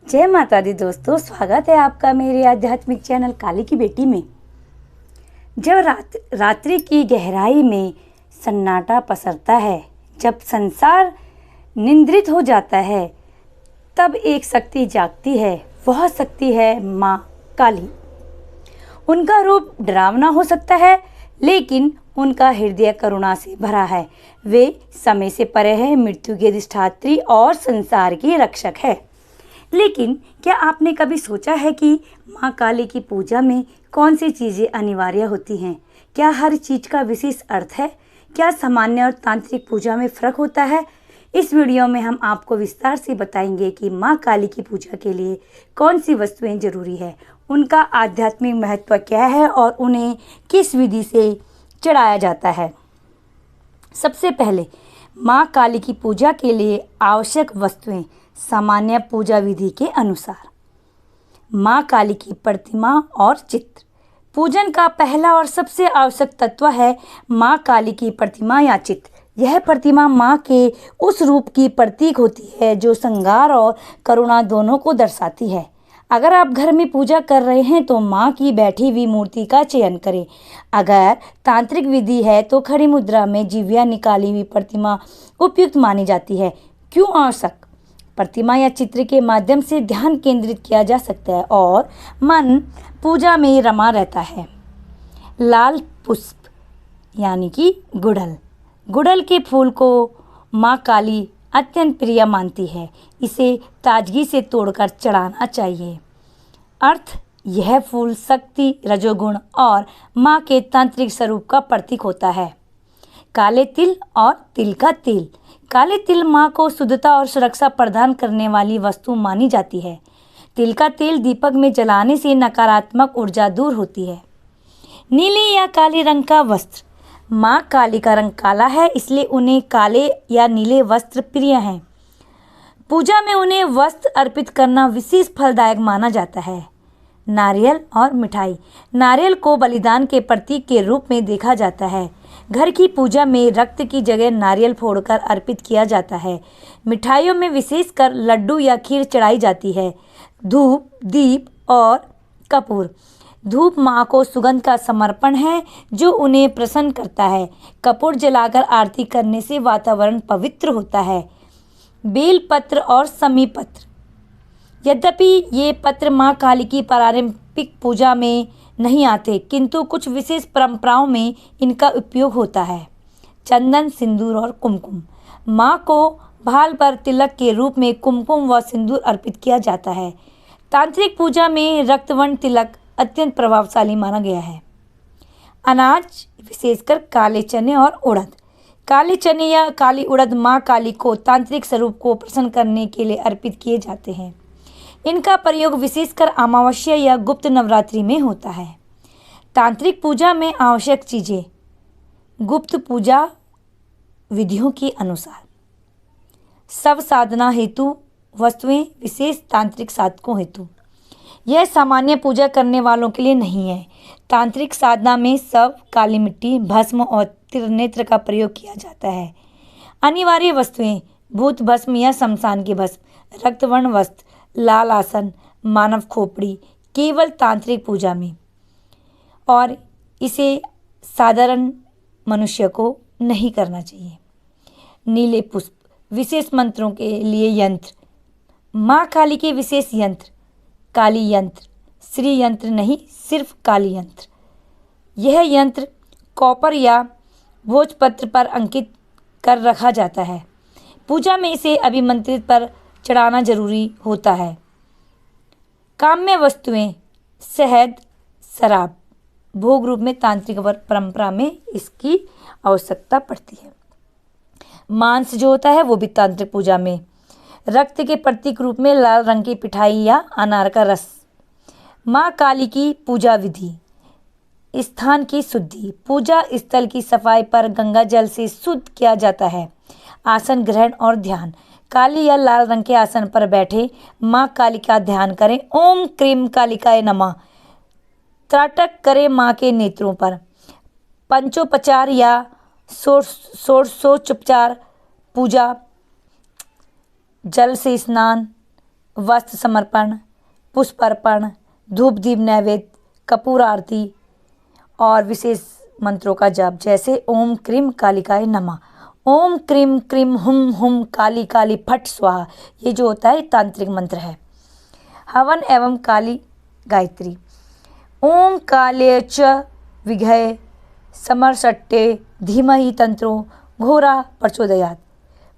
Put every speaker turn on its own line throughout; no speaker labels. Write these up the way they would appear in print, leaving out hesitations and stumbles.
जय माता दी दोस्तों, स्वागत है आपका मेरे आध्यात्मिक चैनल काली की बेटी में। जब रात्रि की गहराई में सन्नाटा पसरता है, जब संसार निंद्रित हो जाता है, तब एक शक्ति जागती है। वह शक्ति है माँ काली। उनका रूप डरावना हो सकता है, लेकिन उनका हृदय करुणा से भरा है। वे समय से परे है, मृत्यु की अधिष्ठात्री और संसार की रक्षक है। लेकिन क्या आपने कभी सोचा है कि माँ काली की पूजा में कौन सी चीज़ें अनिवार्य होती हैं? क्या हर चीज़ का विशेष अर्थ है? क्या सामान्य और तांत्रिक पूजा में फ़र्क होता है? इस वीडियो में हम आपको विस्तार से बताएंगे कि माँ काली की पूजा के लिए कौन सी वस्तुएं जरूरी है, उनका आध्यात्मिक महत्व क्या है और उन्हें किस विधि से चढ़ाया जाता है। सबसे पहले माँ काली की पूजा के लिए आवश्यक वस्तुएं सामान्य पूजा विधि के अनुसार। माँ काली की प्रतिमा और चित्र। पूजन का पहला और सबसे आवश्यक तत्व है माँ काली की प्रतिमा या चित्र। यह प्रतिमा माँ के उस रूप की प्रतीक होती है जो श्रृंगार और करुणा दोनों को दर्शाती है। अगर आप घर में पूजा कर रहे हैं तो माँ की बैठी हुई मूर्ति का चयन करें। अगर तांत्रिक विधि है तो खड़ी मुद्रा में जीविया निकाली हुई प्रतिमा उपयुक्त मानी जाती है। क्यों आवश्यक? प्रतिमा या चित्र के माध्यम से ध्यान केंद्रित किया जा सकता है और मन पूजा में रमा रहता है। लाल पुष्प यानी कि गुड़हल। गुड़हल के फूल को माँ काली अत्यंत प्रिय मानती है। इसे ताजगी से तोड़कर चढ़ाना चाहिए। अर्थ: यह फूल शक्ति, रजोगुण और माँ के तांत्रिक स्वरूप का प्रतीक होता है। काले तिल और तिल का तेल। काले तिल माँ को शुद्धता और सुरक्षा प्रदान करने वाली वस्तु मानी जाती है। तिल का तेल दीपक में जलाने से नकारात्मक ऊर्जा दूर होती है। नीले या काले रंग का वस्त्र। माँ काली का रंग काला है, इसलिए उन्हें काले या नीले वस्त्र प्रिय हैं। पूजा में उन्हें वस्त्र अर्पित करना विशेष फलदायक माना जाता है। नारियल और मिठाई। नारियल को बलिदान के प्रतीक के रूप में देखा जाता है। घर की पूजा में रक्त की जगह नारियल फोड़कर अर्पित किया जाता है। मिठाइयों में विशेषकर लड्डू या खीर चढ़ाई जाती है। धूप, दीप और कपूर। धूप माँ को सुगंध का समर्पण है जो उन्हें प्रसन्न करता है। कपूर जलाकर आरती करने से वातावरण पवित्र होता है। बेल पत्र और समी पत्र। यद्यपि ये पत्र माँ काली की पारंपरिक पूजा में नहीं आते, किंतु कुछ विशेष परंपराओं में इनका उपयोग होता है। चंदन, सिंदूर और कुमकुम। माँ को भाल पर तिलक के रूप में कुमकुम व सिंदूर अर्पित किया जाता है। तांत्रिक पूजा में रक्तवर्ण तिलक अत्यंत प्रभावशाली माना गया है। अनाज, विशेषकर काले चने और उड़द। काले चने या काली उड़द माँ काली को तांत्रिक स्वरूप को प्रसन्न करने के लिए अर्पित किए जाते हैं। इनका प्रयोग विशेषकर अमावस्या या गुप्त नवरात्रि में होता है। तांत्रिक पूजा में आवश्यक चीज़ें। गुप्त पूजा विधियों के अनुसार। सब साधना हेतु वस्तुएं विशेष तांत्रिक साधकों हेतु। यह सामान्य पूजा करने वालों के लिए नहीं है। तांत्रिक साधना में सब, काली मिट्टी, भस्म और त्रिनेत्र का प्रयोग किया जाता है। अनिवार्य वस्तुएं: भूत भस्म या शमशान के भस्म, रक्तवर्ण वस्त्र, लाल आसन, मानव खोपड़ी, केवल तांत्रिक पूजा में, और इसे साधारण मनुष्य को नहीं करना चाहिए। नीले पुष्प, विशेष मंत्रों के लिए यंत्र। माँ काली के विशेष यंत्र: काली यंत्र, श्री यंत्र नहीं, सिर्फ काली यंत्र। यह यंत्र कॉपर या भोजपत्र पर अंकित कर रखा जाता है। पूजा में इसे अभिमंत्रित पर चढ़ाना जरूरी होता है। काम्य वस्तुएं: शहद, शराब। भोग रूप में तांत्रिक परंपरा में इसकी आवश्यकता पड़ती है। मांस जो होता है वो भी तांत्रिक पूजा में। रक्त के प्रतीक रूप में लाल रंग की पिठाई या अनार का रस। माँ काली की पूजा विधि। स्थान की शुद्धि। पूजा स्थल की सफाई पर गंगा जल से शुद्ध किया जाता है। आसन ग्रहण और ध्यान। काली या लाल रंग के आसन पर बैठे माँ काली का ध्यान करें। ओम क्रीम कालिकाय नमः। त्राटक करें माँ के नेत्रों पर। पंचोपचार या षोडशोपचार पूजा, जल से स्नान, वस्त्र समर्पण, पुष्प अर्पण, धूप दीप नैवेद्य, कपूर आरती और विशेष मंत्रों का जाप, जैसे ओम क्रीम कालिकाय नमः, ओम क्रीम क्रीम हुम हुम काली काली फट स्वाहा। ये जो होता है तांत्रिक मंत्र है। हवन एवं काली गायत्री, ओम काले च विघय समरसट्टे धीमहि तंत्रो घोरा प्रचोदयात्।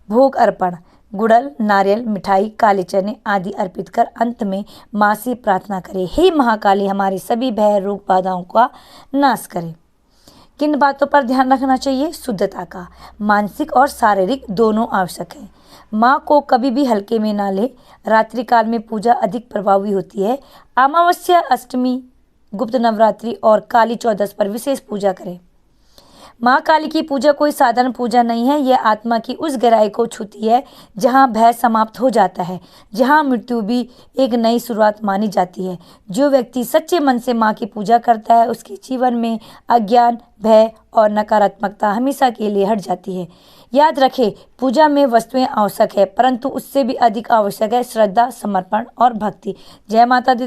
भोग अर्पण, गुड़ल, नारियल, मिठाई, काले चने आदि अर्पित कर अंत में माँ से प्रार्थना करें, हे महाकाली हमारे सभी भय रोग बाधाओं का नाश करें। किन बातों पर ध्यान रखना चाहिए? शुद्धता का, मानसिक और शारीरिक दोनों आवश्यक है। माँ को कभी भी हल्के में ना ले। रात्रि काल में पूजा अधिक प्रभावी होती है। अमावस्या, अष्टमी, गुप्त नवरात्रि और काली चौदस पर विशेष पूजा करें। माँ काली की पूजा कोई साधारण पूजा नहीं है। यह आत्मा की उस गहराई को छूती है जहाँ भय समाप्त हो जाता है, जहाँ मृत्यु भी एक नई शुरुआत मानी जाती है। जो व्यक्ति सच्चे मन से माँ की पूजा करता है, उसके जीवन में अज्ञान, भय और नकारात्मकता हमेशा के लिए हट जाती है। याद रखें, पूजा में वस्तुएं आवश्यक है, परंतु उससे भी अधिक आवश्यक है श्रद्धा, समर्पण और भक्ति। जय माता दी।